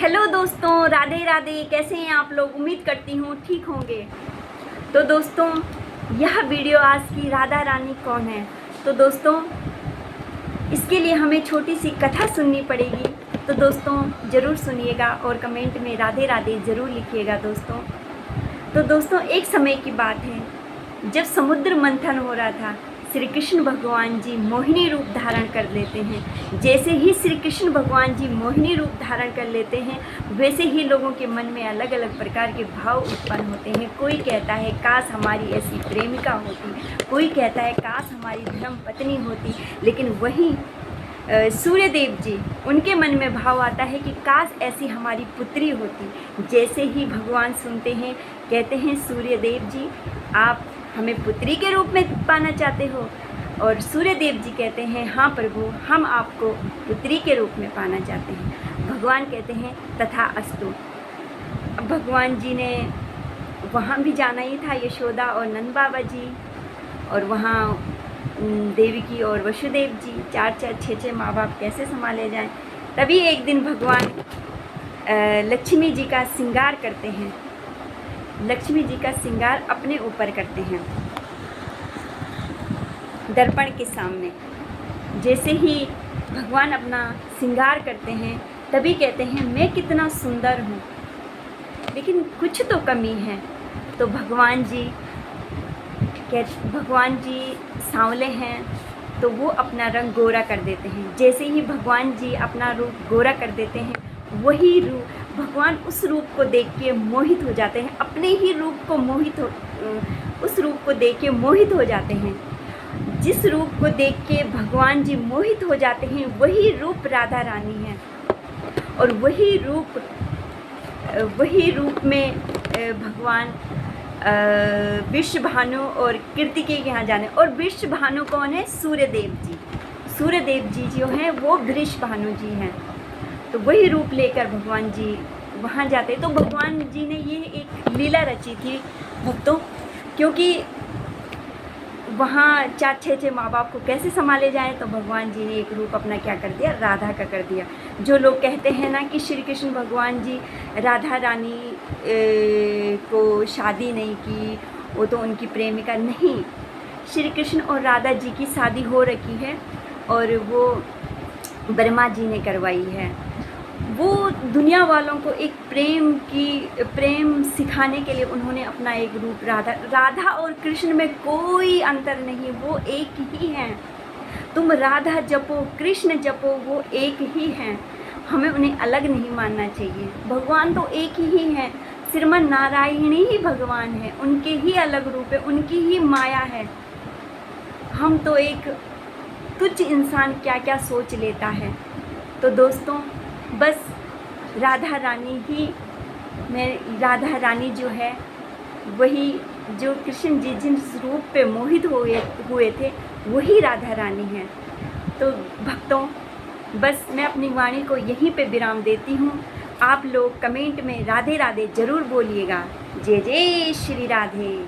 Hello दोस्तों, राधे राधे। कैसे हैं आप लोग? उम्मीद करती हूँ ठीक होंगे। तो दोस्तों, यह वीडियो आज की राधा रानी कौन है। तो दोस्तों, इसके लिए हमें छोटी सी कथा सुननी पड़ेगी। तो दोस्तों ज़रूर सुनिएगा और कमेंट में राधे राधे ज़रूर लिखिएगा दोस्तों। तो दोस्तों, एक समय की बात है जब समुद्र मंथन हो रहा था। श्री कृष्ण भगवान जी मोहिनी रूप धारण कर लेते हैं। जैसे ही श्री कृष्ण भगवान जी मोहिनी रूप धारण कर लेते हैं, वैसे ही लोगों के मन में अलग अलग प्रकार के भाव उत्पन्न होते हैं। कोई कहता है काश हमारी ऐसी प्रेमिका होती, कोई कहता है काश हमारी धर्म पत्नी होती। लेकिन वहीं सूर्यदेव जी, उनके मन में भाव आता है कि काश ऐसी हमारी पुत्री होती। जैसे ही भगवान सुनते हैं, कहते हैं सूर्यदेव जी आप हमें पुत्री के रूप में पाना चाहते हो। और सूर्यदेव जी कहते हैं हाँ प्रभु, हम आपको पुत्री के रूप में पाना चाहते हैं। भगवान कहते हैं तथा अस्तु। अब भगवान जी ने वहाँ भी जाना ही था, यशोदा और नंद बाबा जी, और वहाँ देवकी और वसुदेव जी, 4-4 6-6 माँ बाप कैसे संभाले जाएं। तभी एक दिन भगवान लक्ष्मी जी का श्रृंगार करते हैं। लक्ष्मी जी का श्रृंगार अपने ऊपर करते हैं दर्पण के सामने। जैसे ही भगवान अपना श्रृंगार करते हैं, तभी कहते हैं मैं कितना सुंदर हूँ, लेकिन कुछ तो कमी है। तो भगवान जी सांवले हैं, तो वो अपना रंग गोरा कर देते हैं। जैसे ही भगवान जी अपना रूप गोरा कर देते हैं, वही रूप भगवान उस रूप को देख के मोहित हो जाते हैं। अपने ही रूप को उस रूप को देख के मोहित हो जाते हैं। जिस रूप को देख के भगवान जी मोहित हो जाते हैं, वही रूप राधा रानी है। और वही रूप में भगवान वृषभानु और कृतिकेय के यहाँ जाने। और वृषभानु कौन है? सूर्यदेव जी। सूर्यदेव जी जो हैं वो वृषभानु जी हैं। तो वही रूप लेकर भगवान जी वहाँ जाते। तो भगवान जी ने ये एक लीला रची थी भक्तों, क्योंकि वहाँ 4-6 माँ बाप को कैसे संभाले जाएं। तो भगवान जी ने एक रूप अपना क्या कर दिया? राधा का कर दिया। जो लोग कहते हैं ना कि श्री कृष्ण भगवान जी राधा रानी को शादी नहीं की, वो तो उनकी प्रेमिका नहीं। श्री कृष्ण और राधा जी की शादी हो रखी है, और वो ब्रह्मा जी ने करवाई है। वो दुनिया वालों को एक प्रेम सिखाने के लिए उन्होंने अपना एक रूप राधा और कृष्ण में कोई अंतर नहीं, वो एक ही हैं। तुम राधा जपो कृष्ण जपो, वो एक ही हैं। हमें उन्हें अलग नहीं मानना चाहिए। भगवान तो एक ही हैं। श्रीमन नारायण ही भगवान है, उनके ही अलग रूप है, उनकी ही माया है। हम तो एक तुच्छ इंसान क्या क्या सोच लेता है। तो दोस्तों, बस राधा रानी जो है, वही जो कृष्ण जी जिस रूप पे मोहित हुए थे, वही राधा रानी है। तो भक्तों, बस मैं अपनी वाणी को यहीं पे विराम देती हूँ। आप लोग कमेंट में राधे राधे ज़रूर बोलिएगा। जय जय श्री राधे।